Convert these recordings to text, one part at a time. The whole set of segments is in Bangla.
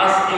আজকে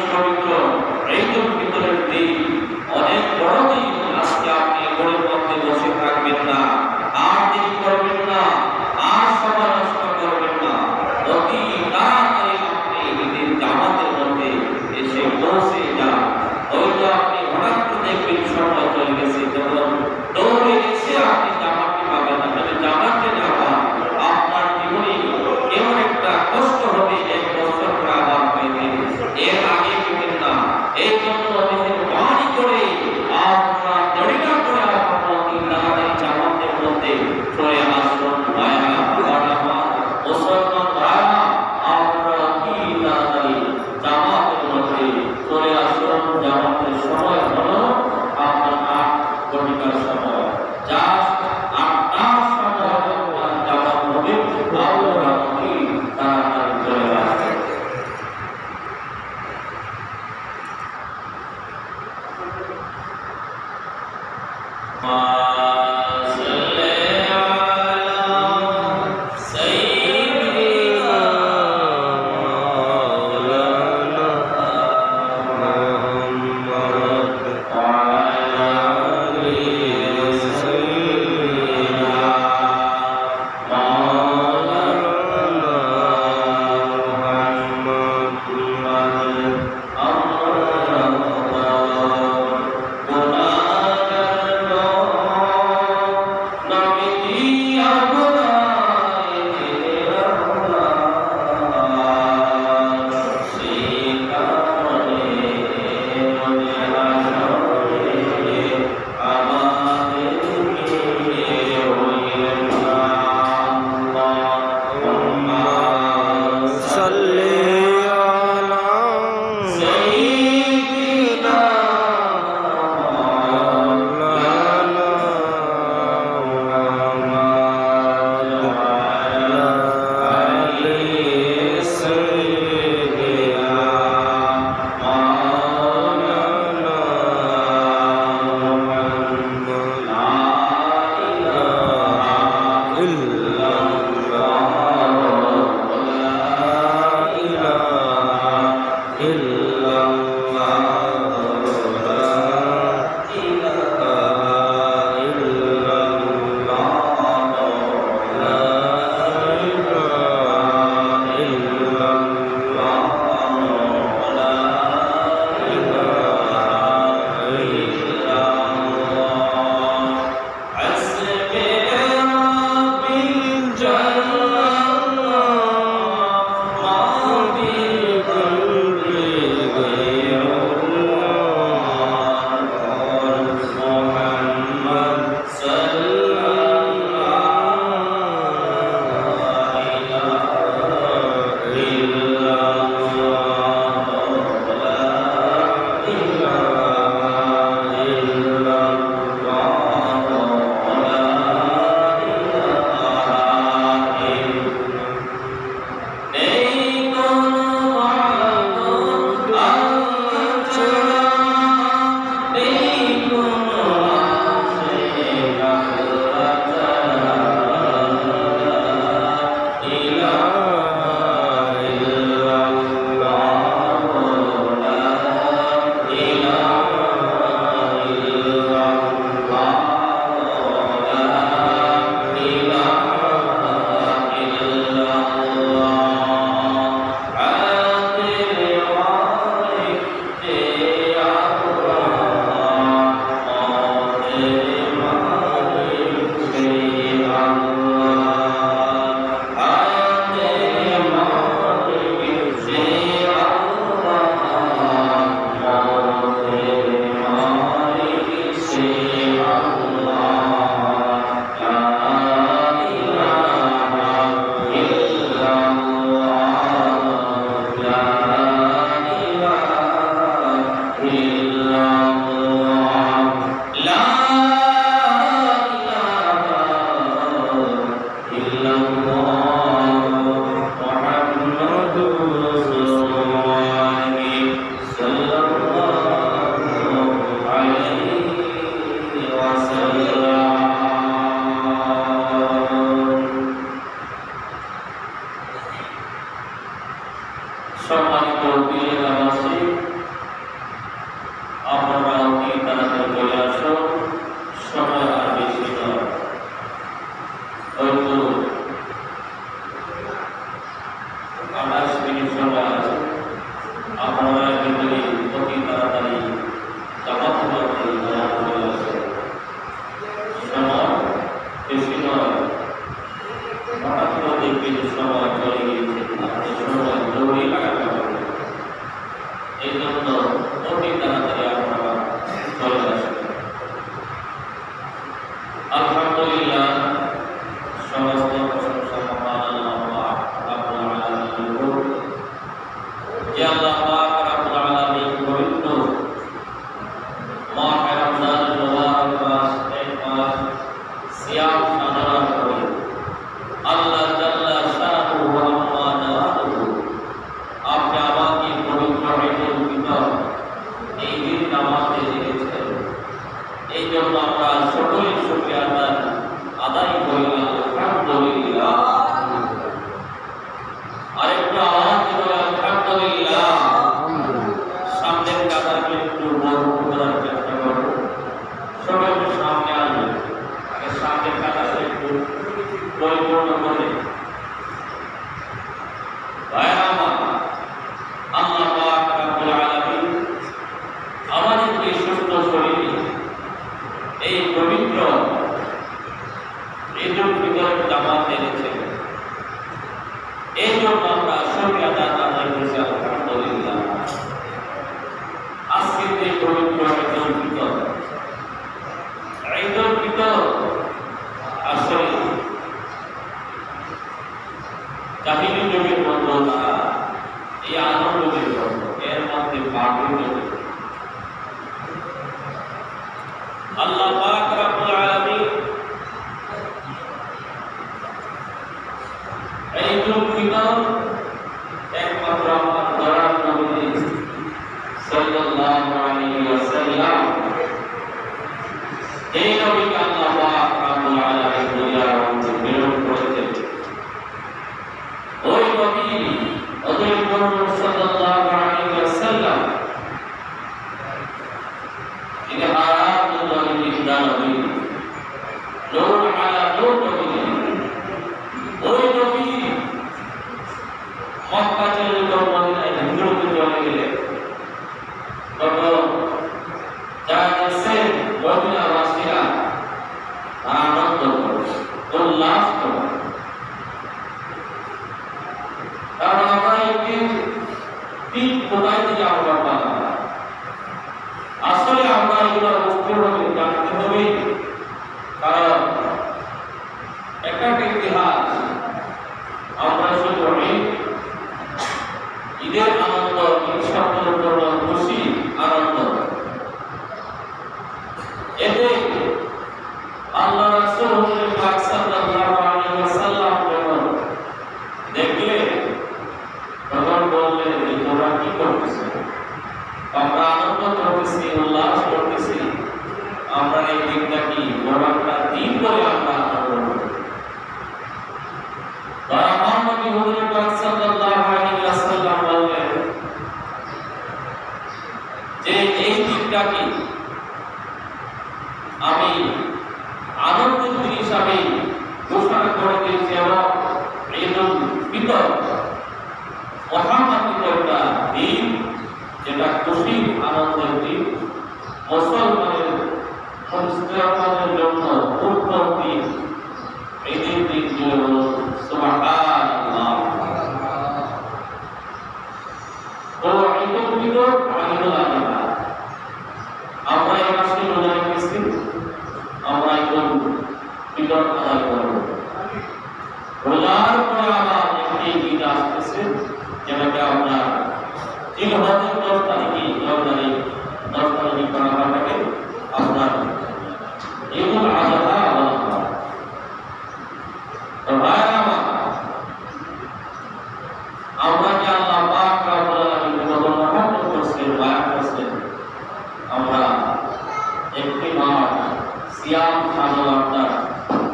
সিয়াম সাধনা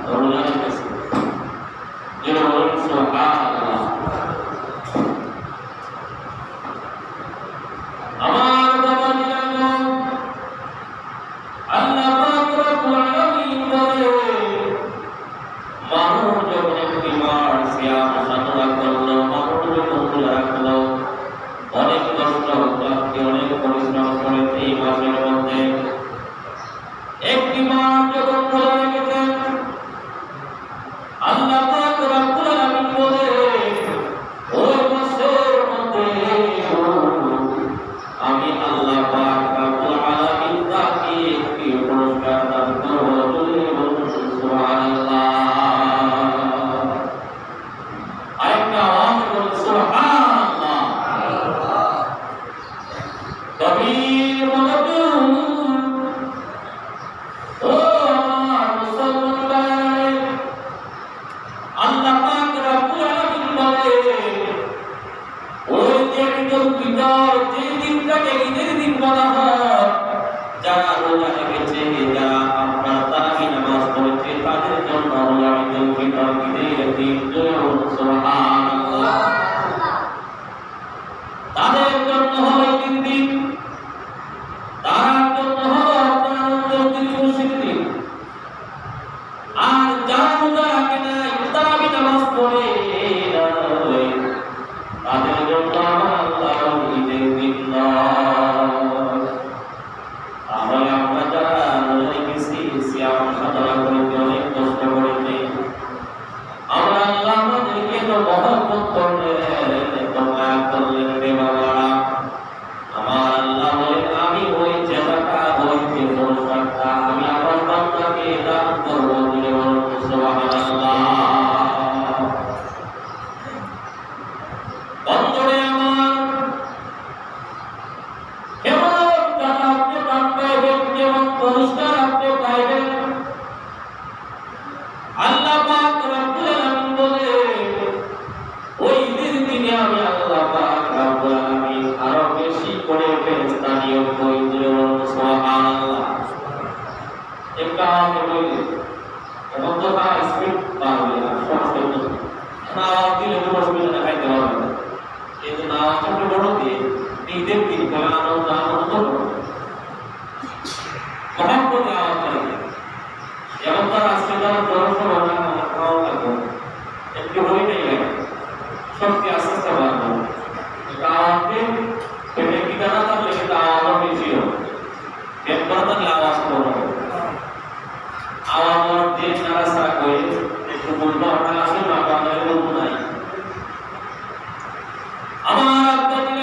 রমজানের পর যে দিনটাকে ঈদের দিন বলা হয়, যারা রোজা রেখেছে, যারা আপনার তারাবি নামাজ পড়েছে, তাদের জন্য হলো ঈদুল ফিতর, ঈদের দিন। সুবহানাল্লাহ। তাদের জন্য হলো ঈদের দিন, তার জন্য হলো আপনার আনন্দের দিন, খুশির দিন। আর যারা রোজা রাখে না, তারাবি নামাজ পড়ে, তাদের জন্য আল্লাহ ঈদের দিন নয়। তাহলে আমরা যারা রোজা রেখেছি, সিয়াম সাধনা করেছি, অনেক কষ্ট করেছি, আমরা আল্লাহ আমাদেরকে তো মহব্বত করলেন, তো মায়া করলেন রে বাবারা। আমার আল্লাহ বলেন, আমি ওই জেলাটা, ওই যে পুরস্কারটা আমি আমার বান্দাকে দান করবো। সুবহানাল্লাহ। বন্ধুরে আমার, কেমন টাকা আপনি দান পাইবেন, কেমন পুরস্কার আপনি পাইবেন, আল্লাহ পাক রব্বুল আলামিন বলেন, ওই দিনে আমি আল্লাহ পাক রব্বুল আলামিন আরো বেশি করে ফেরেশতা নিয়োগ করি। সুবহানাল্লাহ। একটা আমাকে বলি, এখন তো না স্পিড পারবে না, সমস্ত না আওয়াজ দিলে তো অসুবিধা খাইতে পারবে না। এই জন্য আওয়াজটা একটু বড় দিয়ে ঈদের দিন করে আনন্দ আনন্দ করো, মহব্বতে আওয়াজটা দিবে। যেমন তার আজকে তারা দর্শন হবে না, খাওয়া লাগবে একটু হয়ে নেই লাগে, সবকে আস্তে আস্তে বাড়বো। এটা আওয়াজকে পেটে কি দানা থাকলে কিন্তু আওয়াজও বেশি হবে, পেট করা থাকলে আওয়াজ করবো। আওয়াজ দিয়ে নাড়াচাড়া করে একটু বলবো, আপনার আসলে না আপনাদের বলবো নাই। আমার আপনাদের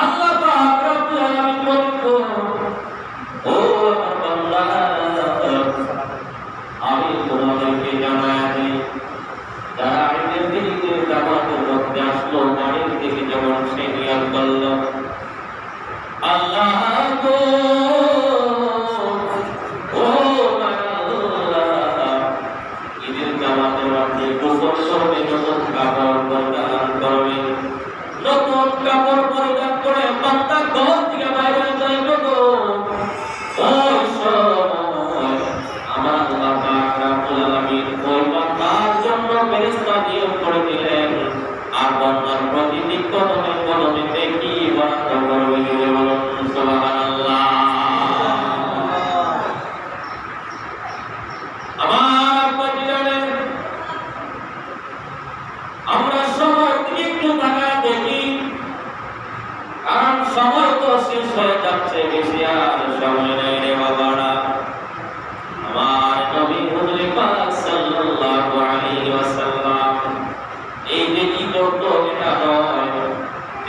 আল্লাহ পাক রব্বুল আলামিন বলেন, ও আমার বান্দারা, আমি তোমাদেরকে জানাই দিই, যারা ঈদের দিনে জামাতের মধ্যে আসলো, বাড়ির থেকে যেমন সে নিয়ত করলো, আল্লাহ গো, ও আল্লাহ, ঈদের জামাতের মধ্যে গোসল করবে, নতুন কাপড় পরিধান করবে, নতুন কাপড় পরিধান করে বান্দা ঘর থেকে বাইরে যাইবে গো। ওই সময় আমার আল্লাহ পাক রব্বুল আলামিন ওই বান্দার জন্য ফেরেশতা নিয়োগ করে দিলেন, আর বান্দার প্রতিটি কদমে কদমে নেকি বরাদ্দ করবে। সুবহানাল্লাহ। আমার প্রতিদিনের আমরা সময়ের দিকে একটু তাকায় দেখি, কারণ সময় তো শেষ হয়ে যাচ্ছে, বেশি আর সময় নেই রে বাবারা। আমার নবী হুজুর পাক সাল্লাল্লাহু আলাইহি ওয়াসাল্লাম এই যে ঈদের তো এটা নয়,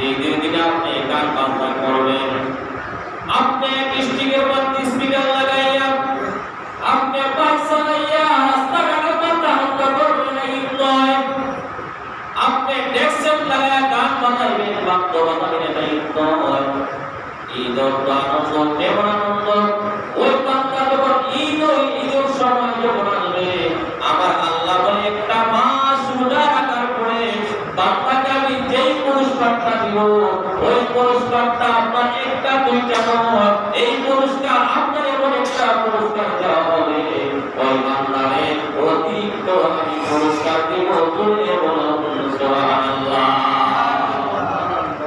ঈদের দিনে আপনি গান বাজনা করবেন, আপনি ডিস্ট্রিক্টের মধ্যে স্পিকার লাগাইয়া, আপনি বাইক চালাইয়া রাস্তাঘাটের মধ্যে আনন্দ করবেন, ঈদ নয়। আপনি ডেস্ক লাগাইয়া গান বাজাইবেন, বাদ্য বাজাবেন, এটা ঈদ নয়। ঈদ আনন্দ, কেমন আনন্দ, ওই বান্দা যখন ঈদের সময় যখন আসবে, আমার আল্লাহ বলে একটা মাস রোজা রাখার পরে বান্দাকে আমি যেই পুরস্কারটা দিব, ওই পুরস্কারটা আপনার একটা দুইটা নয়, এই পুরস্কার আপনার এমন একটা পুরস্কার দেওয়া হবে, ওই বান্দারে অতিরিক্ত আমি পুরস্কার দিব। তুলে বলুন সুবহানাল্লাহ।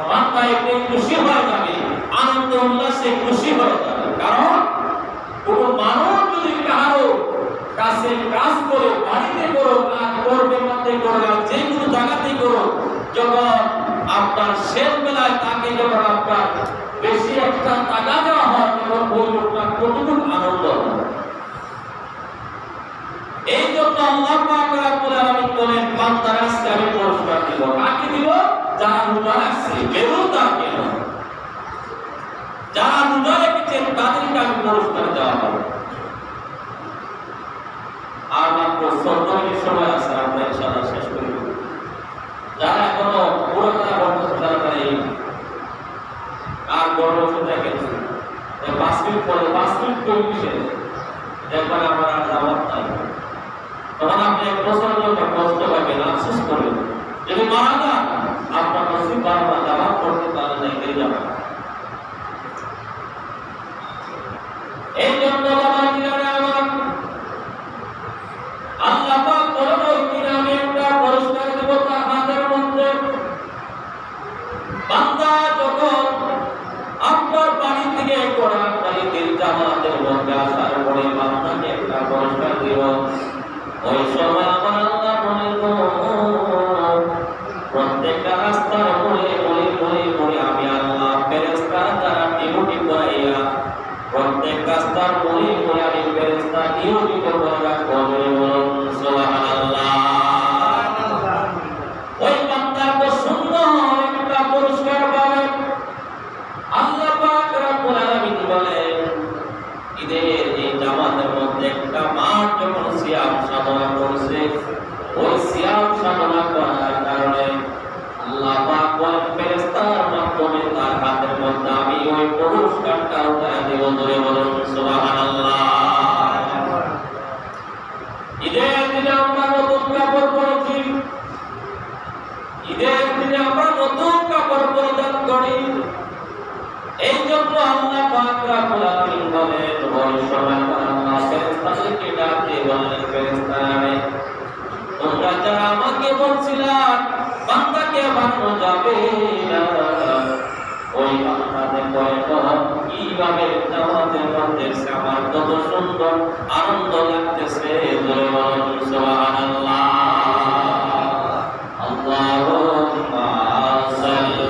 বান্দা একটু খুশি হয়ে যাবে, আনন্দ উল্লাসে খুশি হয়ে যাবে। কারণ কোন মানুষ যদি কারো কাছে কাজ করে, বাড়িতে করো, আর করবে মধ্যে করো, যে কোনো জায়গাতেই করো, যখন আপনার শেষ বেলায় তাকে যখন আপনার বেশি একটা টাকা দেওয়া হয়, তখন ওই লোকটা কতটুকু আনন্দ হয়। এই জন্য আল্লাহ পাক রব্বুল আলামিন বলেন, বান্দার আজকে আমি পুরস্কার দিব। কাকে দিব? যারা রোজা রাখছে, বেরোজদারকে নয়। যারা রোজা রেখেছেন তাদেরকে আমি পুরস্কার দেওয়া হবে। আর মাত্র 14 মিনিট সময় আছে, আমরা ইনশাআল্লাহ শেষ করে দেব। যারা এখনো পুরোটা বন্ধ যারা এই আর বড় ওষুধ দেখেন, 5 মিনিট পরে 5 মিনিট চলছে, দেখবেন আমার আর যাওয়ার নাই। তখন আপনি এক বছর জন্য কষ্ট পাবেন, আফসোস করবেন। যদি মারা যান আপনার বান্দা যখন আপনার বাড়ি থেকে কোরআন বাড়িতে জামাতের মধ্যে আসার পরে বান্দাকে একটা পুরস্কার দিব। ওই সময় আমার আল্লাহ মনে প্রত্যেকটা রাস্তার মোড়ে আমি আল্লাহ ফেরেশতা দ্বারা ডিউটি করাইয়া প্রত্যেক রাস্তার মোড়ে আমি ফেরেশতা ডিউটি করে রাখবো। সুবহানাল্লাহ। ওই বান্দা তো সুন্দর একটা পুরস্কার পাবে। আল্লাহ পাক রব্বুল আলামিন বলেন, ঈদের এই জামাতের মধ্যে একটা মাঠ যখন সিয়াম সাধনা করছে, ওই সিয়াম সাধনা করার কারণে আল্লাহ পাক বলেন ফেরেশতার মাধ্যমে তার হাতের মধ্যে আমি ওই পুরস্কারটা উঠায় দেব। ধরে বলুন সুবহানাল্লাহ। ঈদের দিনে আমরা নতুন কাপড় পরেছি, ঈদের দিনে আমরা নতুন কাপড় পরিধান করি। এই জন্য আল্লাহ পাক রব্বুল আলামিন বলেন, ওই সময় আল্লাহ ফেরেশতাদেরকে ডাকতে বললেন, ফেরেশতারা তোমরা যারা আমাকে বলছিলা বান্দাকে বানানো যাবে না, ওই বান্দাদের বলেন কিভাবে জামাতের মধ্যে আমার কত সুন্দর আনন্দ লাগতেছে। ধরে বলুন সুবহানাল্লাহ। আল্লাহুম্মা সাল্লি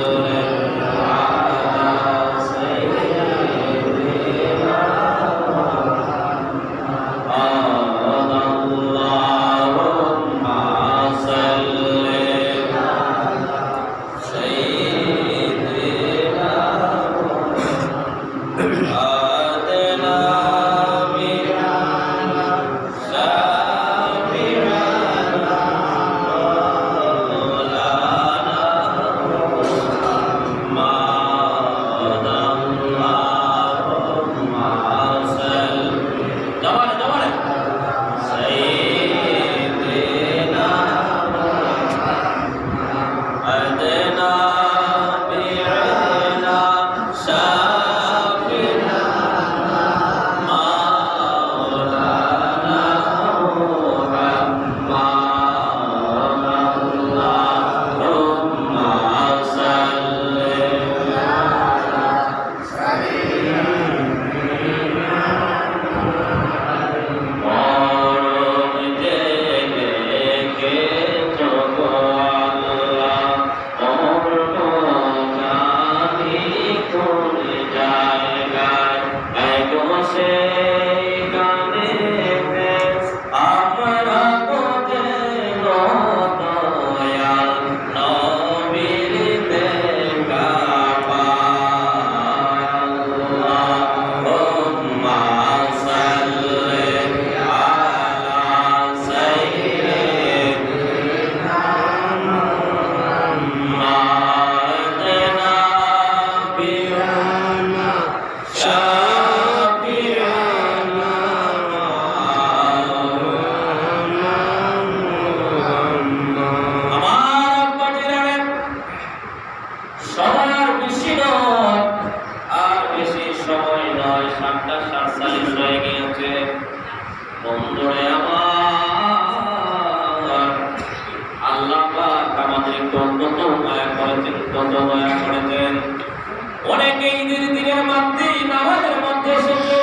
অনেকে ঈদের দিনের মধ্যে নামাজের মধ্যে এসেছে,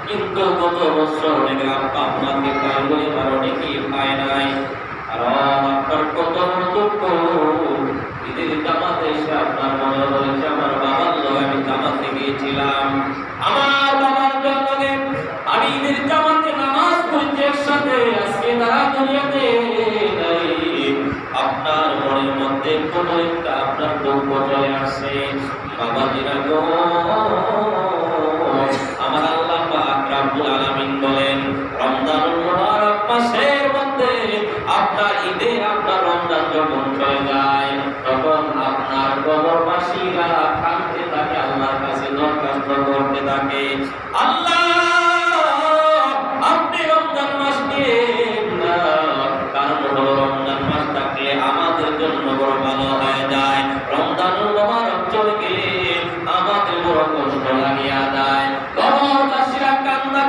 কিন্তু গত বছর অনেকে আপনাকে পাইল, এবার অনেকেই পায় নাই। আর আপনার কত দুঃখ, ঈদের জামাতে এসে আপনার মনে হয়েছে আমার বাবার লগে আমি জামাতে গিয়েছিলাম, আমার বাবার জন্মদিন আমি ঈদের জামাতে নামাজ পড়েছি একসাথে, আজকে তারা দুনিয়াতে নাই। আপনার মনের মধ্যে কোনো একটা আপনার দুঃখ চলে আসে। বাবাজিরা গো, আমার আল্লাহ পাক রব্বুল আলামিন বলেন রমজানুল মুবারক মাসের মধ্যে আপনার ঈদে আপনার রমজান যখন চলে যায়, তখন আপনার কবরবাসীরা কাঁদতে থাকে, আল্লাহর কাছে দরখাস্ত করতে থাকে, আল্লাহ আপনি রমজান মাস দিয়েন না। কারণ হলো রমজান মাস থাকলে আমাদের জন্য বড় ভালো হয়ে যায়, রমজানুল মুবারক চলে গেলে আমাদের বড় কষ্ট লাগিয়া যায়। কবরবাসীরা কান্না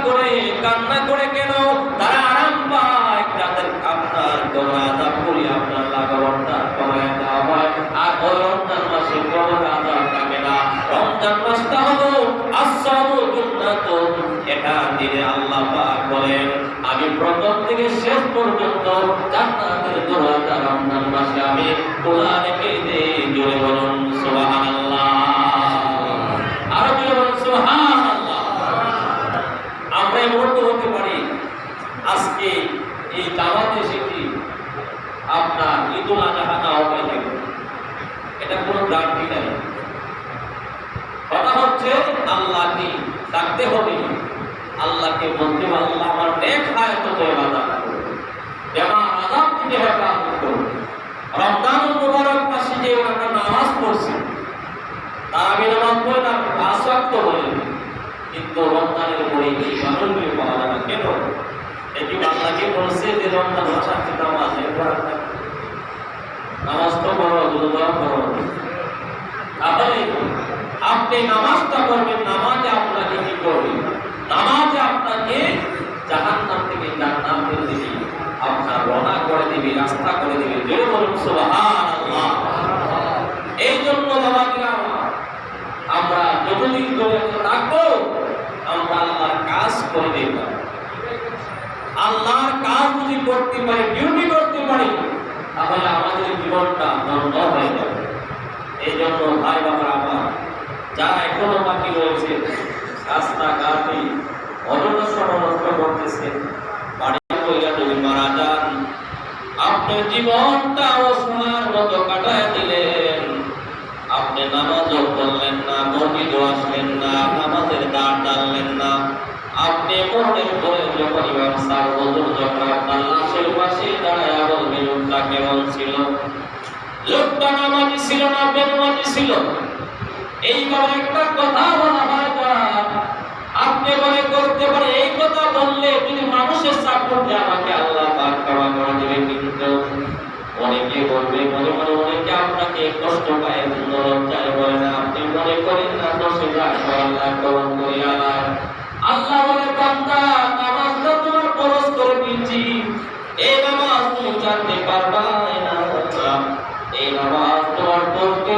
করে কেন তারা আরাম পায়, তাদের আপনার কবর আযাব করি আপনার লাগাবটা কমায় দেওয়া হয়। আর ওই রমজান মাসে জান্নাতের দরজা রমজান মাসে আমি খোলা রেখে দেই। জোরে বলুন সুবহানাল্লাহ। আরো জোরে বলুন সুবহানাল্লাহ। আমরা এমন হতে পারি আজকে এই দাওয়াত এসেছি আপনার ঈদুল আজহা না হবে, এটা কোনো গ্যারান্টি নাই। কথা হচ্ছে আল্লাহকে ডাকতে হবে, আল্লাহকে বলতে হবে আল্লাহ আমার নেক হায়াত ইবাদত করুন, যেমন আযাব থেকে হেফাজত করুন। রমজানুল মুবারক মাসে যে আমরা নামাজ পড়ছি, তারাবি নামাজ পড়ে না 5 ওয়াক্ত বলে, কিন্তু রমজানের পরে এই মানুষগুলি পাওয়া যায় না। কেন? এটি আল্লাহকে বলছে যে রমজান মাসে নামাজের পড়া থাকে, নামাজ তো বড় দুর্বল বড়। তাহলে আপনি নামাজটা করবেন, নামাজে আপনাকে কি করবে? নামাজে আপনাকে জাহান্নাম থেকে জান্নাতে দিবে, আপনার রওনা করে দিবে, রাস্তা করে দিবে। জোরে বলুন সুবহানাল্লাহ। এই জন্য বাবাজিরা আমরা যতদিন ধরে থাকবো আমরা আল্লাহর কাজ করে দেব। আল্লাহর কাজ যদি করতে পারি, ডিউটি করতে পারি, তাহলে আমাদের জীবনটা ধন্য হয়ে যাবে। এই জন্য ভাই বাবা আমার যারা এখনো বাকি রয়েছে, রাস্তাঘাটে অযথা সময় নষ্ট করতেছে, বাড়ি কইরা যদি মারা যান, আপনার জীবনটা অসহায়ের মতো কাটায় দিলেন। আপনি নামাজও পড়লেন না, মসজিদও আসলেন না, নামাজের দাঁড় টানলেন না। আপনি মনের পরে যখন ইমাম সাহেব হুজুর যখন আপনার লাশের পাশে দাঁড়ায়া বলবে লোকটা কেমন ছিল, লোকটা নামাজি ছিল না বেনামাজি ছিল, এইভাবে একটা কথা বলা হয় না। আপনি মনে করতে পারে এই কথা বললে যদি মানুষের সাপোর্টে আমাকে আল্লাহ পাক ক্ষমা করে দেবে, কিন্তু অনেকে বলবে মনে মনে, অনেকে আপনাকে কষ্ট পায়, লজ্জায় বলে না। আপনি মনে করেন না তো সেটা আল্লাহ কবুল করে আল্লাহ। আল্লাহ বলে বান্দা নামাজটা তোমার ফরজ করে দিয়েছি, এই নামাজ তুমি জানতে পারবা না, এই নামাজ তোমার পড়তে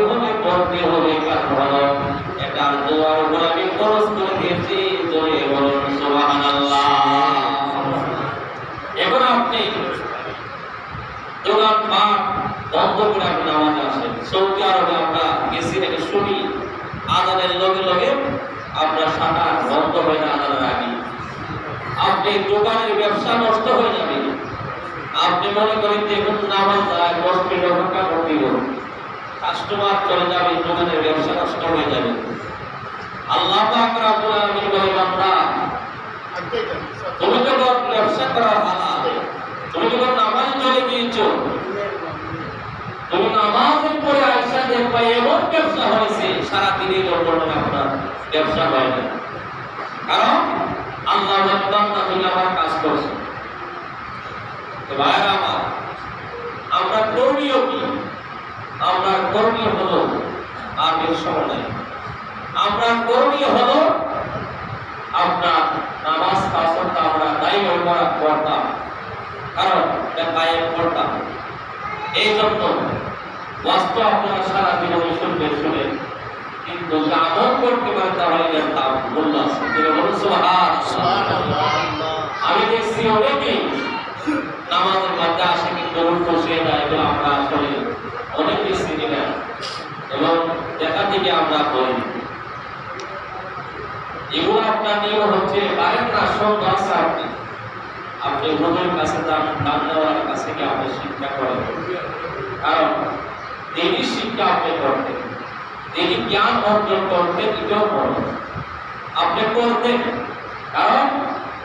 হবে কারণ এটার দোয়ার উপর আমি ফরজ করে দিয়েছি। জোরে বলুন সুবহানাল্লাহ। এখন আপনি দোকান পাট বন্ধ করে আপনি নামাজ আসেন। সৌদি আরবে আমরা গেছি থেকে শুনি আজানের লগে লগে আপনার শাটার বন্ধ হয় না আজানের আগে। আপনি দোকানের ব্যবসা নষ্ট হয়ে যাবে। আপনি মনে করেন যে এখন নামাজ 10 মিনিট অপেক্ষা করতে হবে, কাস্টমার চলে যাবে, দোকানের ব্যবসা নষ্ট হয়ে যাবে। আল্লাহ পাক রব্বুল আলামিন বলে বান্দা তুমি তো ব্যবসা করা হালাল, তুমি তো নামাজ চলে গিয়েছো, তুমি নামাজের পরে আয়সা দেখবা এমন ব্যবসা হয়েছে সারা দিনের জন্য আপনার ব্যবসা হয় না। কারণ আল্লাহ বান্দা তুমি আমার কাজ করছো। ভাইরা আমার, আমরা করণীয় কি? আমরা করণীয় হলো আর বেশ সময় নাই। আমরা করণীয় হলো আপনার নামাজ পাঁচটা আমরা দায়ী করতাম, কারণ এটা কায়েম করতাম। এই জন্য বাস্তব আপনারা সারা জীবনে শুনবেন, কিন্তু আমল করতে পারে তাহলে তার মূল্য আছে। আমি দেখছি অনেকেই নামাজের মধ্যে আসে কিন্তু বসে যায়, এগুলো আমরা আসলে অনেকে চিনি না এবং দেখা থেকে আমরা করি। এগুলো আপনার নিয়ম হচ্ছে পারেন না, সব আছে আপনি হুজুরের কাছে যান, দান্নাওয়ালার কাছে গিয়ে আপনি শিক্ষা করেন। কারণ তিনি শিক্ষা আপনি করতেন, তিনি জ্ঞান অর্জন করতেন, এটাও করেন আপনি করতেন। কারণ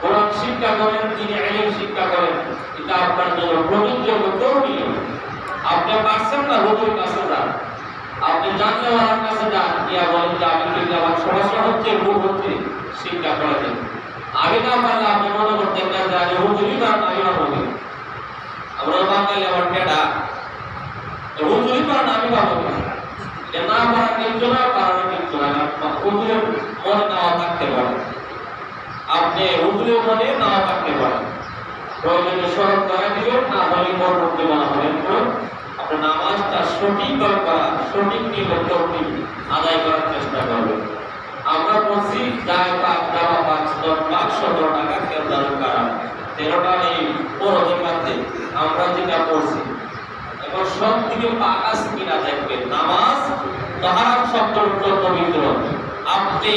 কোরআন শিক্ষা করেন, তিনি ইলম শিক্ষা করেন, এটা আপনার জন্য প্রযোজ্য করণীয়। আপনি পারছেন না, হুজুরের কাছে যান, আপনি জানলেওয়ালার কাছে যান, গিয়া বলেন যে আমি কিন্তু আমার সমস্যা হচ্ছে, ভুল হচ্ছে, শিক্ষা করে দেন। আমি না পারলে আপনি মনে করতেন না যে আমি হুজুরই পারেন, আমি পারবো। আমরা বাঙালি আমার কেডা, হুজুরই পারেন, আমি পারবো না পারা কিন্তু না, পারানো কিন্তু না। হুজুরের মনে নাও থাকতে পারে, আপনি হুজুরের মনে নাও থাকতে পারেন, প্রয়োজনে স্মরণ করা দিবেন, না হলে পরবর্তী মনে হবেন আপনার নামাজটা সঠিকভাবে করা, সঠিক নিয়মে আদায় করার চেষ্টা করবেন। আমরা বলছি যায় পাক দাওয়া পাক 10 লাখ 17 টাকা কেউ দান করা 13টা এই 15 দিন মধ্যে আমরা যেটা পড়ছি এখন সব থেকে পাক আছে কিনা দেখবেন। নামাজ তাহার শব্দের উত্তর পবিত্র। আপনি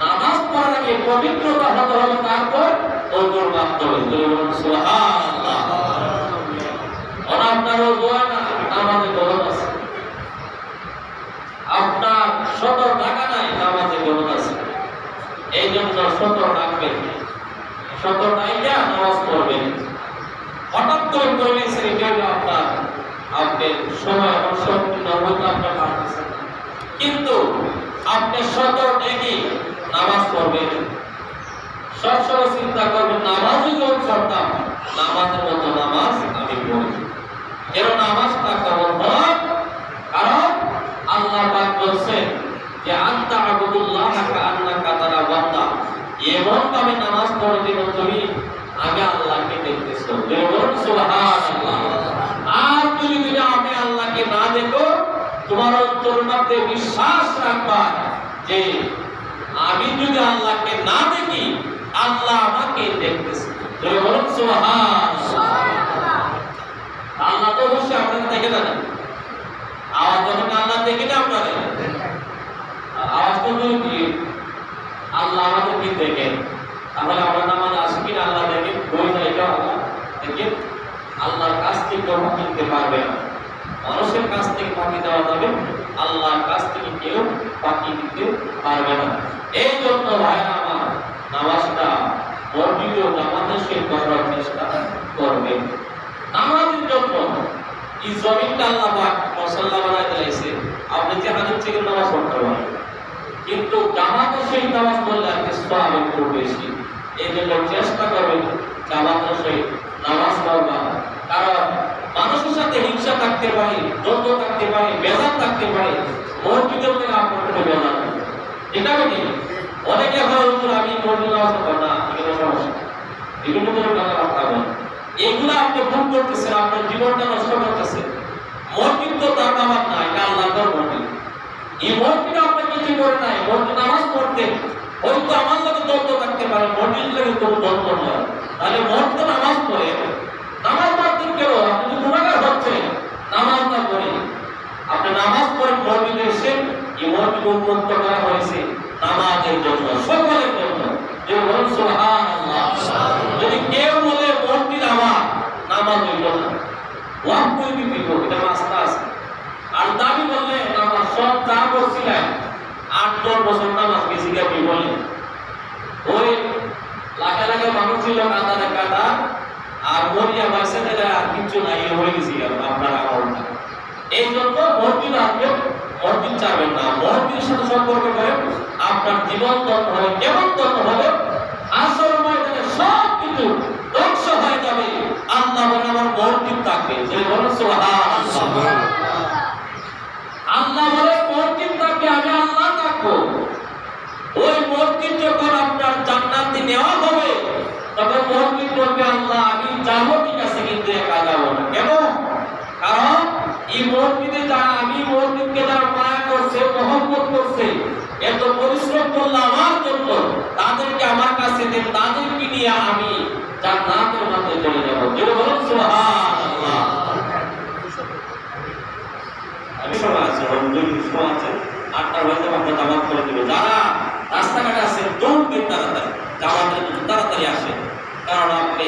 নামাজ পড়ার আগে পবিত্রতা হতে হবে, তারপর ওজোর মাধ্যমে সুবহানাল্লাহ। আপনার ওজো না নামাজে গলত আছে, আপনার সতর টাকা নাই নামাজে গলত আছে। এই জন্য সতর রাখবেন, সতর টাইকা নামাজ পড়বেন। হঠাৎ করে পড়লে সেটা আপনার সময় সম্পূর্ণ হয়তো আপনার পারতেছে, কিন্তু আপনি সতর ডেকে নামাজ পড়বেন। সবসময় চিন্তা করবেন নামাজই যখন পড়তাম নামাজের মতো নামাজ আমি পড়ি, যেন নামাজটা কবুল হয়। কারণ আল্লাহ পাক বলছেন যে আনতা আবুদুল্লাহ কাআন্নাকা তারা বান্দা, এমন ভাবে নামাজ পড়ে দিন তুমি আমি আল্লাহকে দেখতেছো। বলুন সুবহানাল্লাহ। আর তুমি যদি আমি আল্লাহকে না দেখো, তোমার অন্তরের মধ্যে বিশ্বাস রাখবা যে আমি যদি আল্লাহকে না দেখি আল্লাহ আমাকে দেখতেছে। বলুন সুবহানাল্লাহ। আল্লাহ তো অবশ্যই আপনাকে দেখে না, আওয়াজ যখন আল্লাহ দেখে না আপনারা আওয়াজ তো কি আল্লাহ আমাদের কি দেখেন, তাহলে আমরা নামাজ আসি কিনা আল্লাহ দেখেন, বই না এটা আল্লাহ দেখেন। আল্লাহর কাছ থেকে কেউ কিনতে পারবে না, মানুষের কাছ থেকে ফাঁকি দেওয়া যাবে, আল্লাহর কাছ থেকে কেউ ফাঁকি দিতে পারবে না। এই জন্য ভাইরা আমার নামাজটা বর্ধিত নামাজের সহিত করার চেষ্টা করবেন। নামাজের জন্য এই জমিনটা আল্লাহ পাক মুসল্লা বানায় দিয়েছে, আপনি যে হাজার থেকে নামাজ পড়তে পারেন, কিন্তু জামাতের সহিত নামাজ পড়লে আপনি সওয়াব একটু বেশি। এই জন্য চেষ্টা করবেন জামাতের সহিত নামাজ পড়বা। কারণ মানুষের সাথে হিংসা থাকতে পারে, দ্বন্দ্ব থাকতে পারে, বেজার থাকতে পারে, মসজিদের মধ্যে আপনার কোনো বেজার নেই। এটা কি অনেকে হয় আমি মসজিদ নামাজ পড়ব না, এগুলো সমস্যা, বিভিন্ন ধরনের কথাবার্তা বলেন, এগুলো আপনি ভুল করতেছেন, আপনার জীবনটা নষ্ট করতেছেন। মসজিদ তো তার নামাজ না, এটা আল্লাহর মসজিদ। এই মসজিদে আপনি কিছু করে নাই, মসজিদ নামাজ পড়তে হয়তো আমার লোকে দ্বন্দ্ব থাকতে পারে, মসজিদ লোকে কোনো দ্বন্দ্ব নয়, তাহলে মসজিদে নামাজ পড়ে নামাজ পড়তে কেন আপনি তো গুনাহগার হচ্ছেন। নামাজ না পড়ে আপনি নামাজ পড়েন মসজিদে এসে, এই মসজিদ উন্মুক্ত করা হয়েছে নামাজের জন্য, সকলের জন্য। যে বলুন সুবহানাল্লাহ। যদি কেউ বলে মসজিদ আমার, নামাজ হইল না, ওয়াক করে দিতে হবে, এটা রাস্তা আছে। আর দাবি বললে নামাজ সব যা করছিলেন 8-10 বছর নামাজ বেশি আপনি বলেন, ওই লাখে লাখে মানুষ ছিল কাতারে কাটা, আর মরিয়া বাইসে দিলে আর কিছু নাই, হয়ে গেছি আপনার আমলটা। এই জন্য মসজিদ আপনি মসজিদ চাবেন না, মসজিদের সাথে সম্পর্ক করেন, আপনার জীবন তত্ত্ব হবে। কেমন তত্ত্ব হবে? আসল ময়দানে সব কিছু ধ্বংস হয়ে যাবে, আল্লাহ বলে আমার মসজিদ থাকবে। যে বলেন সুবহানাল্লাহ। আল্লাহ বলে মসজিদ থাকবে, আমি আল্লাহ থাকবো। ওই মসজিদ যখন আপনার জান্নাতে নেওয়া হবে, তখন মসজিদ বলবে আল্লাহ আমি যাবো ঠিক আছে, কিন্তু একা যাবো না। কেন? কারণ এই মসজিদে যারা, আমি মসজিদকে যারা মায়া করছে, মহব্বত করছে, এত পরিশ্রম করলো আমার জন্য, তাদেরকে আমার কাছে দেন, তাদেরকে নিয়ে আমি জান্নাতের মধ্যে চলে যাবো। যেটা বলুন সুবহানাল্লাহ। আমি সবাই আছে, সময় আছে, 8টা বাজে আমরা জামাত করে দেবো। যারা রাস্তাঘাটে আছে দৌড়বেন তাড়াতাড়ি, জামাতের তাড়াতাড়ি আসে, কারণ আপনি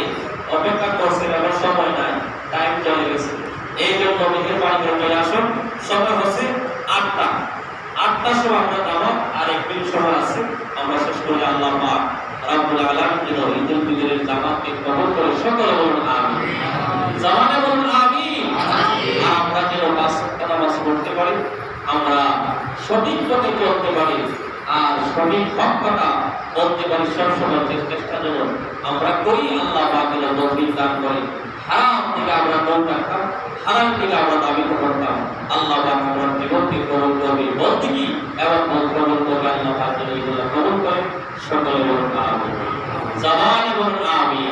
অপেক্ষা করছেন, আমার সময় নাই, টাইম চলে গেছে। এই জন্য মেহেরবানি করে চলে আসুন। সময় হচ্ছে 8টা, 8টার সময় আমরা জামাত, আর 1 মিনিট সময় আছে, আমরা শেষ করে আল্লাহ পাক রব্বুল আলামিন যেন ঈদুল ফিতরের জামাতকে কবুল করে সকলে বলুন আমিন। জামানে বলুন আমিন। আমরা যেন 5 ওয়াক্ত নামাজ পড়তে পারি, আমরা সঠিক পথে চলতে পারি, আর সঠিক হকটা বলতে পারি, সবসময় চেষ্টা যেন আমরা করি। আল্লাহ পাক যেন তৌফিক দান করে। হারাম থেকে আমরা দূর রাখতাম, হারাম থেকে আমরা দাবি করতাম। আল্লাহ পাক আমার জীবনকে কবুল করবে, বন্দেগী এবং কবুল করবে। আল্লাহ পাক যেন এগুলো কবুল করে সকলে বলুন আমিন। জামানে বলুন আমিন।